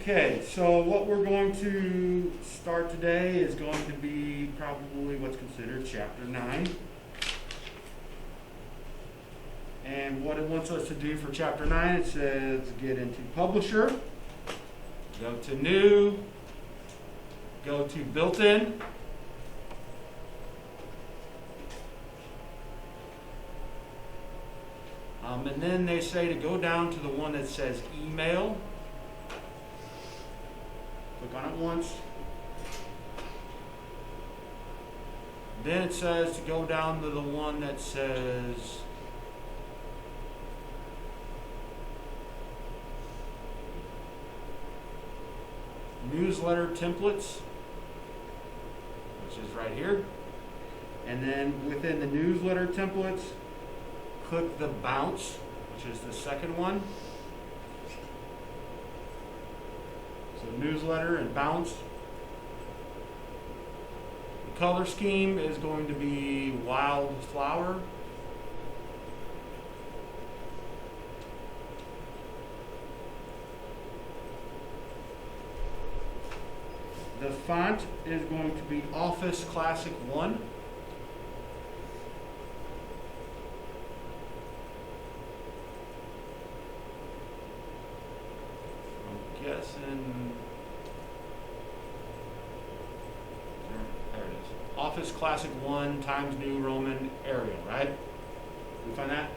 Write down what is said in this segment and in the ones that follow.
Okay, so what we're going to start today is going to be probably what's considered Chapter 9. And what it wants us to do for Chapter 9, it says get into Publisher, go to New, go to Built-in, and then they say to go down to the one that says Email. Click on it once. Then it says to go down to the one that says Newsletter Templates, which is right here. And then within the Newsletter Templates, click the Bounce, which is the second one. So Newsletter and Bounce. The color scheme is going to be Wildflower. The font is going to be Office Classic 1. I'm guessing. There it is. Office Classic 1 Times New Roman Arial, right? You find that?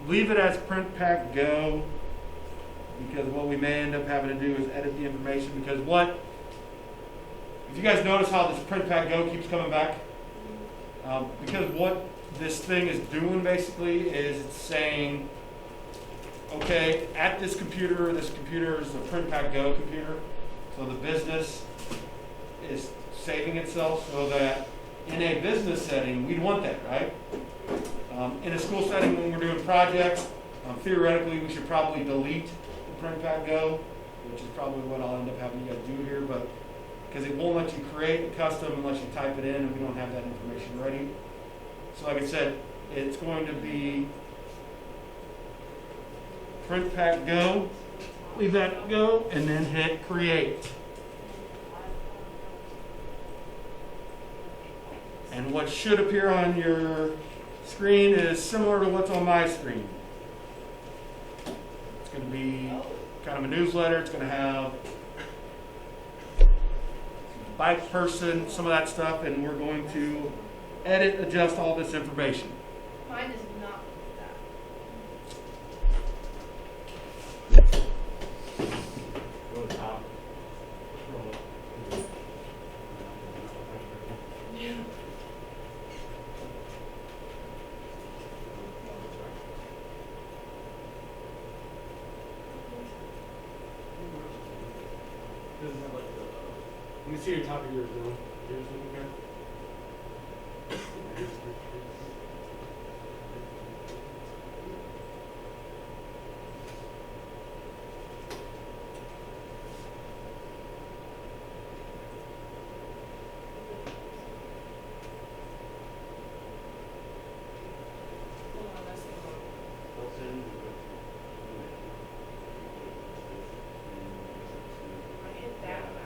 Leave it as Print Pack Go, because what we may end up having to do is edit the information, because if you guys notice how this Print Pack Go keeps coming back, because what this thing is doing basically is it's saying, okay, at this computer is a Print Pack Go computer, so the business is saving itself so that in a business setting, we'd want that, right? In a school setting, when we're doing projects, theoretically, we should probably delete the Print Pack Go, which is probably what I'll end up having you guys do here, but because it won't let you create a custom unless you type it in, and we don't have that information ready. So like I said, it's going to be Print Pack Go, leave that go, and then hit Create. And what should appear on your screen is similar to what's on my screen. It's going to be kind of a newsletter. It's going to have bike person, some of that stuff, and we're going to edit, adjust all this information. Mine is not that. Go to the top. Let me see your top of yours, though. Yours over here. I hit that amount.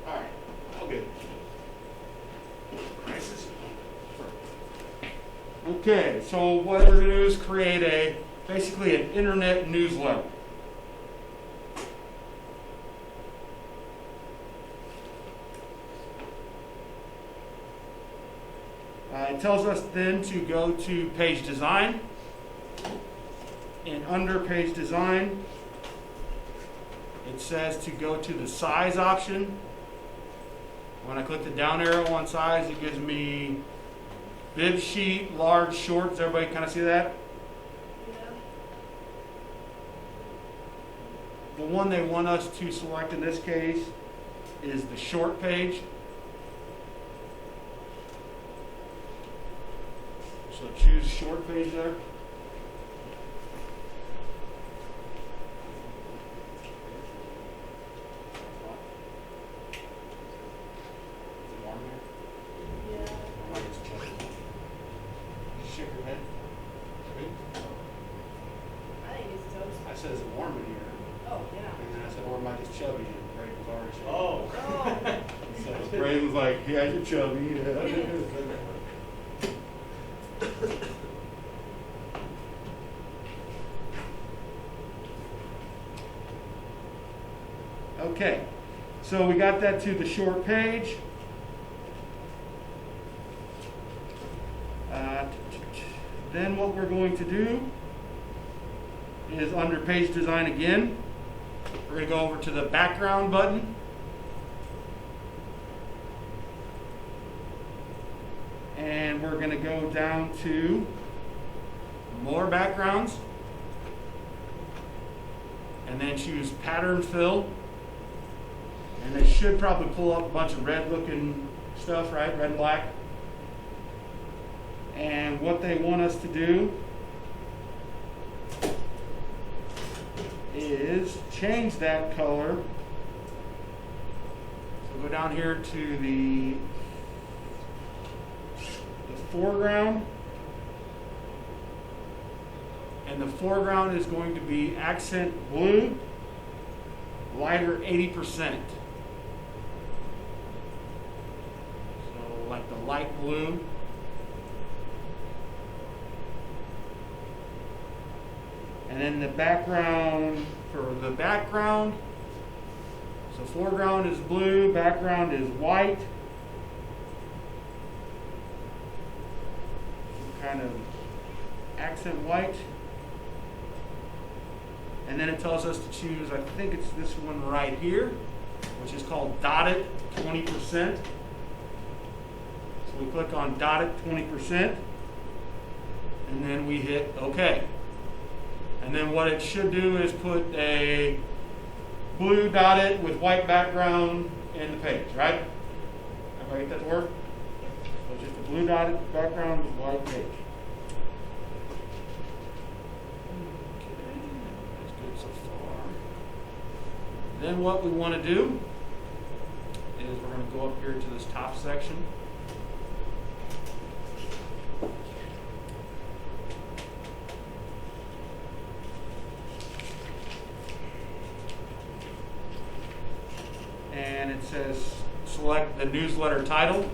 Alright, all good. Okay, so what we're going to do is create basically an internet newsletter. It tells us then to go to page design, and under page design it says to go to the size option. When I click the down arrow on size, it gives me bib sheet, large, short. Does everybody kind of see that? Yeah. The one they want us to select in this case is the short page. So choose short page there. Yeah. Shake your head. I think it's toast. I said, is it warm in here? Oh, yeah. And then I said, or am I just chubby? And Greg was already shaking. Oh. So Ray was like, yeah, you're chubby. Okay, so we got that to the short page. Then what we're going to do is under page design again, we're going to go over to the background button. And we're going to go down to more backgrounds. And then choose pattern fill. And they should probably pull up a bunch of red looking stuff, right? Red and black. And what they want us to do is change that color. So go down here to the foreground. And the foreground is going to be accent blue, lighter 80%. So like the light blue. And then the background, for the background, so foreground is blue, background is white. Kind of accent white. And then it tells us to choose, I think it's this one right here, which is called dotted 20%. So we click on dotted 20%, and then we hit OK. And then what it should do is put a blue dotted with white background in the page, right? Everybody get that to work? So just a blue dotted background with white page. Okay, that's good so far. Then what we want to do is we're going to go up here to this top section. And it says select the newsletter title,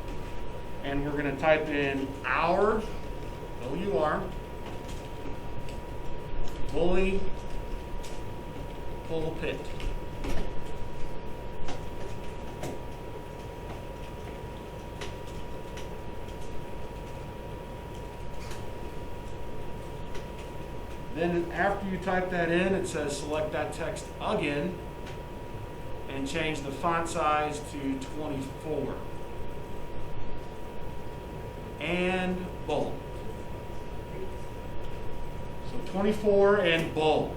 and we're going to type in our O-U-R bully pulpit. Then after you type that in, it says select that text again and change the font size to 24 and bold. So 24 and bold.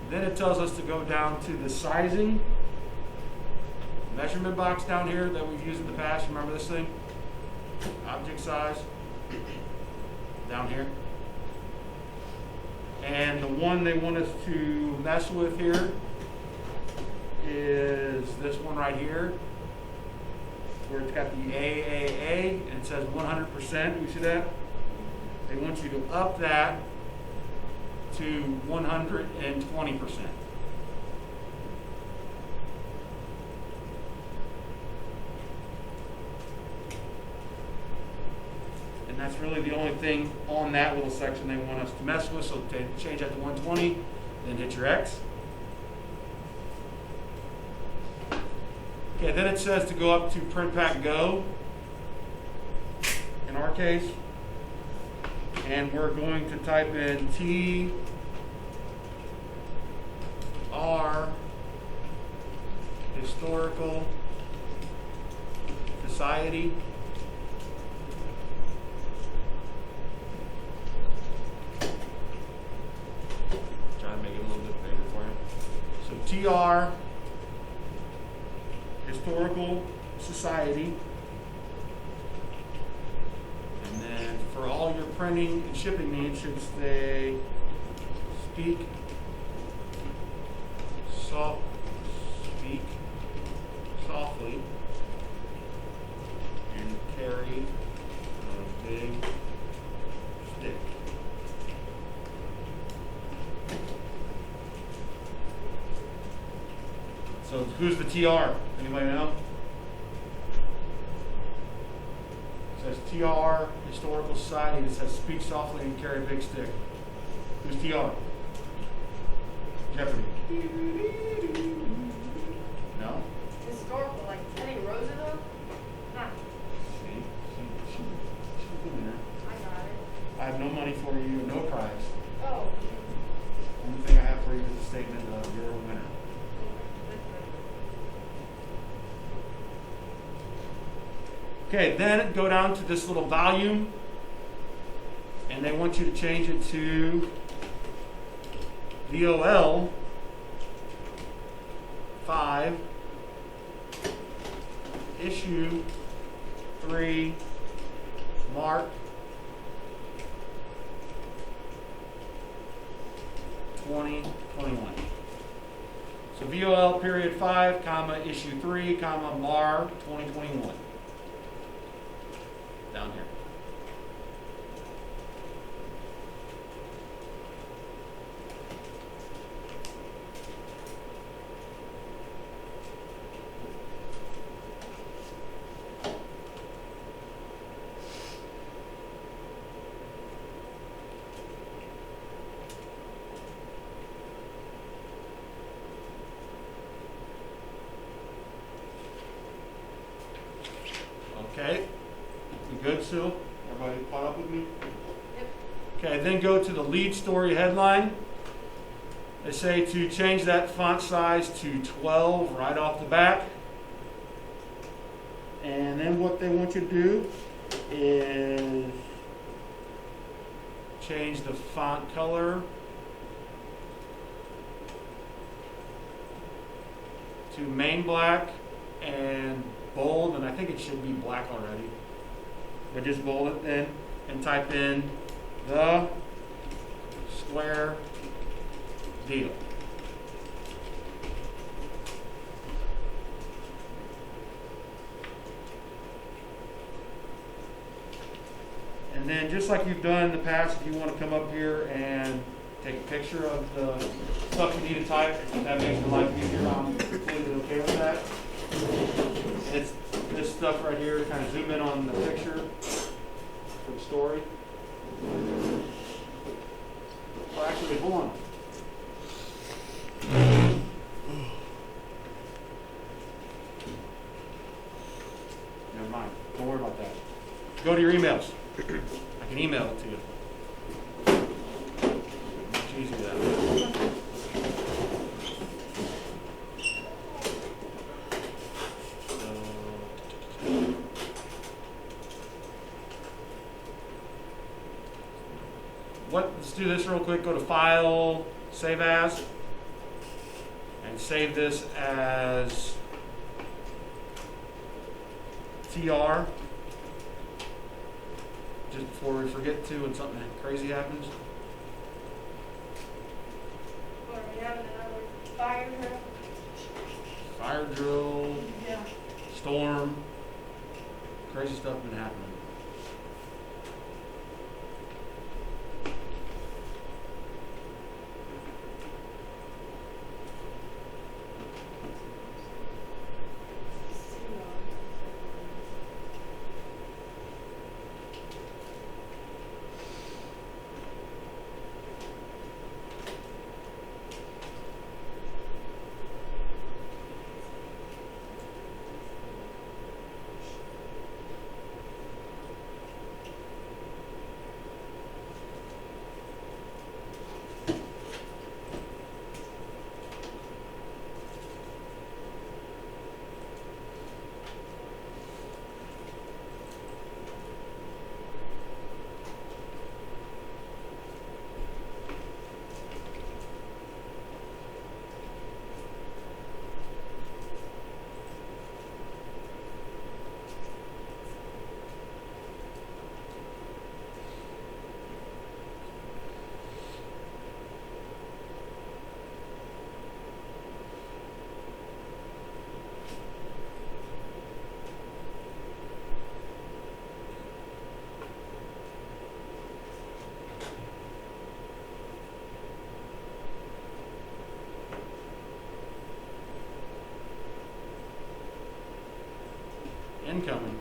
Then it tells us to go down to the sizing measurement box down here that we've used in the past. Remember this thing? Object size. Down here. And the one they want us to mess with here is this one right here, where it's got the AAA and it says 100%. Do you see that? They want you to up that to 120%. And that's really the only thing on that little section they want us to mess with. So change that to 120, then hit your X. Okay, then it says to go up to Print Pack Go, in our case. And we're going to type in TR Historical Society TR Historical Society. And then for all your printing and shipping needs, should say speak softly and carry a big stick. So who's the TR? Anybody know? It says TR Historical Society. It says speak softly and carry a big stick. Who's TR? Jeopardy. No? Historical, like Teddy Roosevelt? Huh, See? She's doing that. I got it. I have no money for you, no prize. Oh. Only thing I have for you is a statement of you're a winner. Okay, then go down to this little volume, and they want you to change it to VOL 5, issue 3, Mark 2021. So VOL period 5, comma, issue 3, comma, Mar 2021. Down here. Okay. You good, Sue? Everybody caught up with me? Yep. Okay, then go to the lead story headline. They say to change that font size to 12 right off the bat. And then what they want you to do is change the font color to main black and bold, and I think it should be black already. But just bold it then and type in the square deal. And then just like you've done in the past, if you want to come up here and take a picture of the stuff you need to type, if that makes your life easier, I'm completely okay with that. It's this stuff right here, kind of zoom in on the picture for the story. Well, actually, hold on. Never mind. Don't worry about that. Go to your emails. I can email it to you. Much easier that way. Let's do this real quick. Go to File, Save As, and save this as TR. Just before we forget to and something crazy happens. Or we having another fire drill? Fire drill, Yeah. storm, crazy stuff been happening. incoming.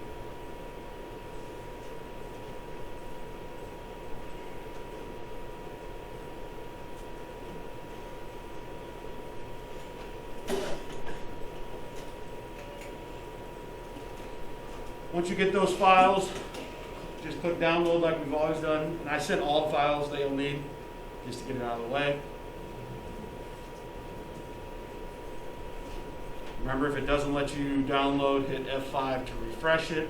Once you get those files, just click download like we've always done. And I sent all the files that you'll need just to get it out of the way. Remember, if it doesn't let you download, hit F5 to refresh it.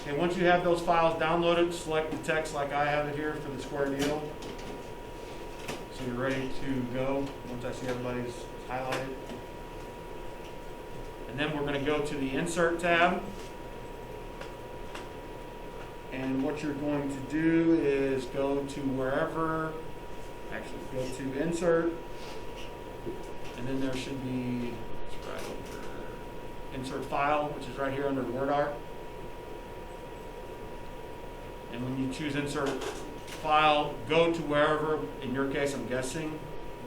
Okay, once you have those files downloaded, select the text like I have it here for the square deal. So you're ready to go once I see everybody's highlighted. And then we're going to go to the Insert tab. And what you're going to do is go to wherever, actually go to Insert, and then there should be, it's right over, Insert File, which is right here under WordArt. And when you choose Insert File, go to wherever, in your case I'm guessing,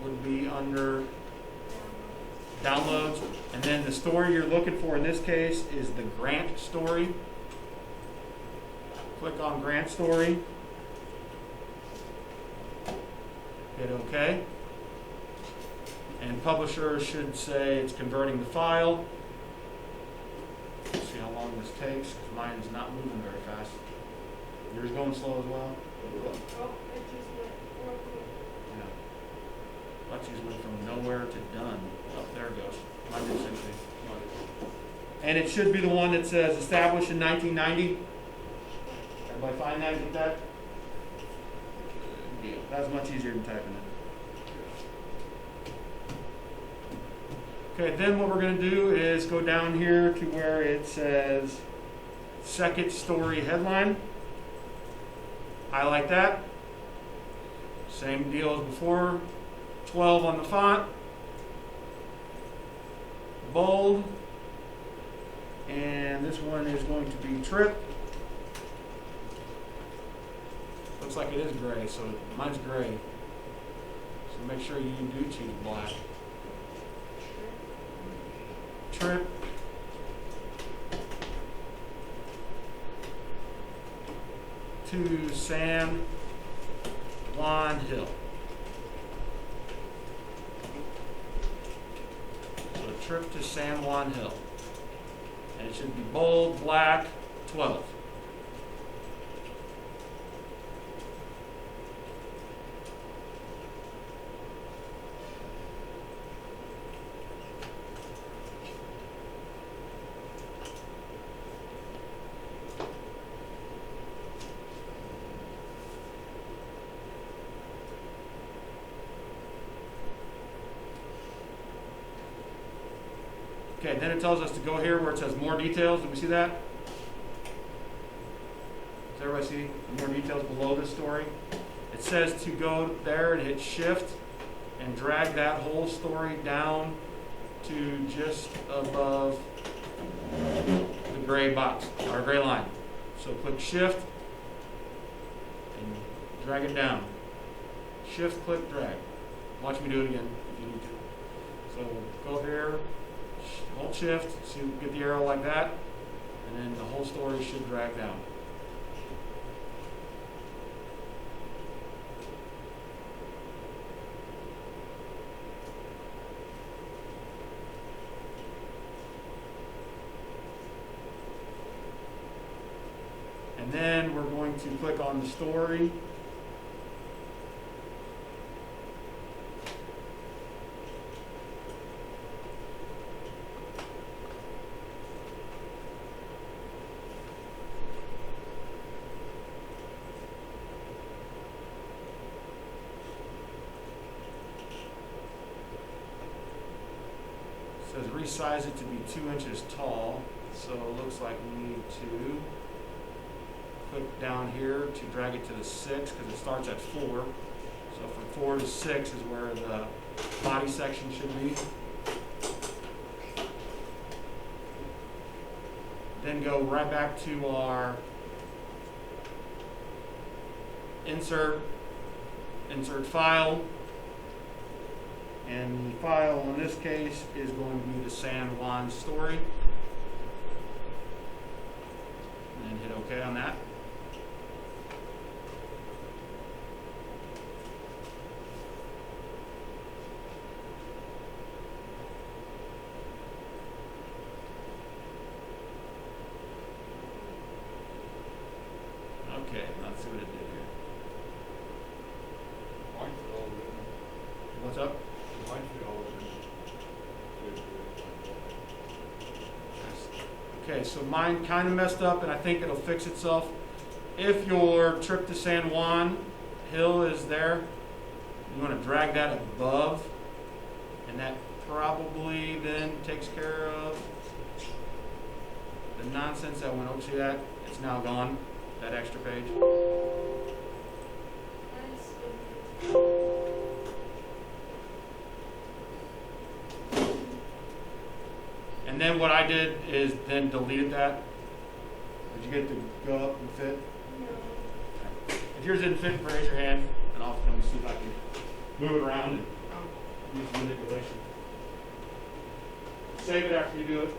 would be under Downloads. And then the story you're looking for in this case is the grant story. Click on Grant Story. Hit OK. And Publisher should say it's converting the file. Let's see how long this takes, because mine is not moving very fast. Yours going slow as well? Oh, it just went real quick. Yeah. Lexi's went from nowhere to done. Oh, there it goes. Mine did the same thing. And it should be the one that says established in 1990. Everybody find that? Get that? Good deal. That's much easier than typing it. Okay, then what we're going to do is go down here to where it says second story headline. Highlight that. Same deal as before. 12 on the font. Bold. And this one is going to be Trip. Looks like it is gray, so mine's gray. So make sure you do choose black. Trip. To San Juan Hill. So a trip to San Juan Hill. And it should be bold, black, 12. Okay, then it tells us to go here where it says more details. Do we see that? Does everybody see more details below this story? It says to go there and hit shift and drag that whole story down to just above the gray box, or gray line. So click shift and drag it down. Shift, click, drag. Watch me do it again if you need to. So go here. Hold shift, so you get the arrow like that, and then the whole story should drag down. And then we're going to click on the story. Says currently size it to be 2 inches tall, so it looks like we need to click down here to drag it to the 6 because it starts at 4. So from 4 to 6 is where the body section should be. Then go right back to our insert file. And the file in this case is going to be the San Juan story. And then hit OK on that. Okay, let's see what it did here. Mine fit all in. What's up? Mine fit all in. Okay, so mine kind of messed up, and I think it'll fix itself. If your trip to San Juan hill is there, you want to drag that above, and that probably then takes care of the nonsense that went over. See that? It's now gone, that extra page. And then what I did is then deleted that. Did you get to go up and fit? No. If yours didn't fit, raise your hand, and I'll come see if I can move it around and use manipulation. Save it after you do it.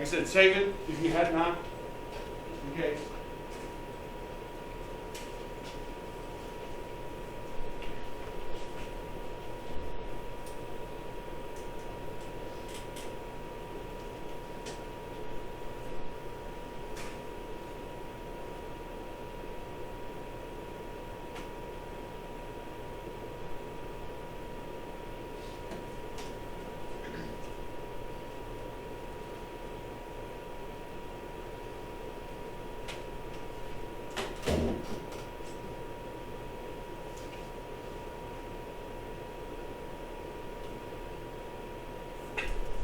I said, save it if you had not. Okay.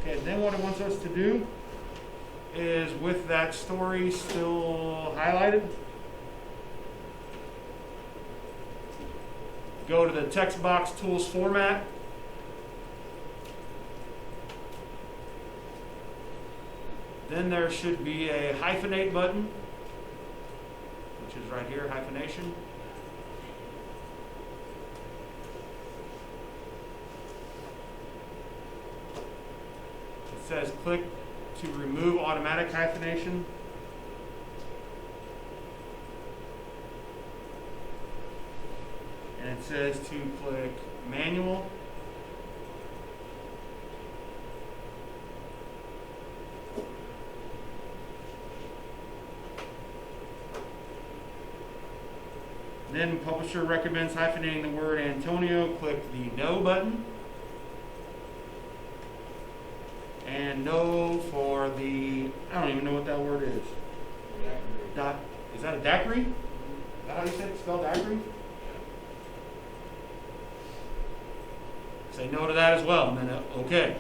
Okay, then what it wants us to do is, with that story still highlighted, go to the text box tools format. Then there should be a hyphenate button, which is right here, hyphenation. It says click to remove automatic hyphenation. And it says to click manual. Then publisher recommends hyphenating the word Antonio. Click the no button. And no for the, I don't even know what that word is. Dot, is that a daiquiri? Is that how you said it? Spelled daiquiri? Say no to that as well, and then okay.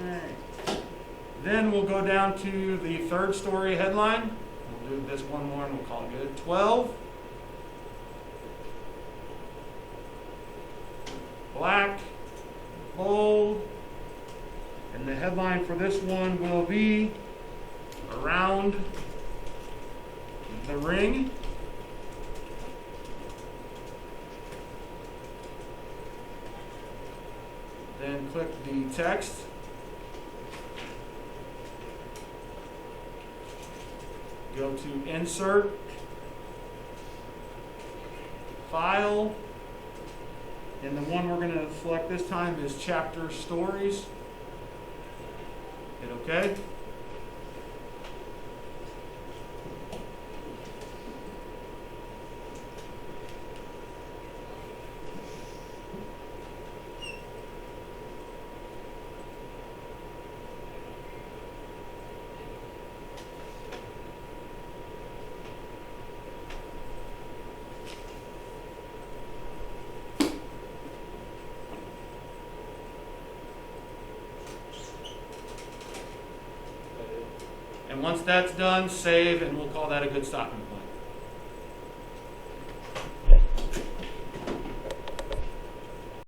Alright. Then we'll go down to the third story headline. We'll do this one more and we'll call it good. 12. Black, bold, and the headline for this one will be Around the Ring. Then click the text. Go to Insert, File. And the one we're going to select this time is Chapter Stories. Hit OK. And once that's done, save, and we'll call that a good stopping point.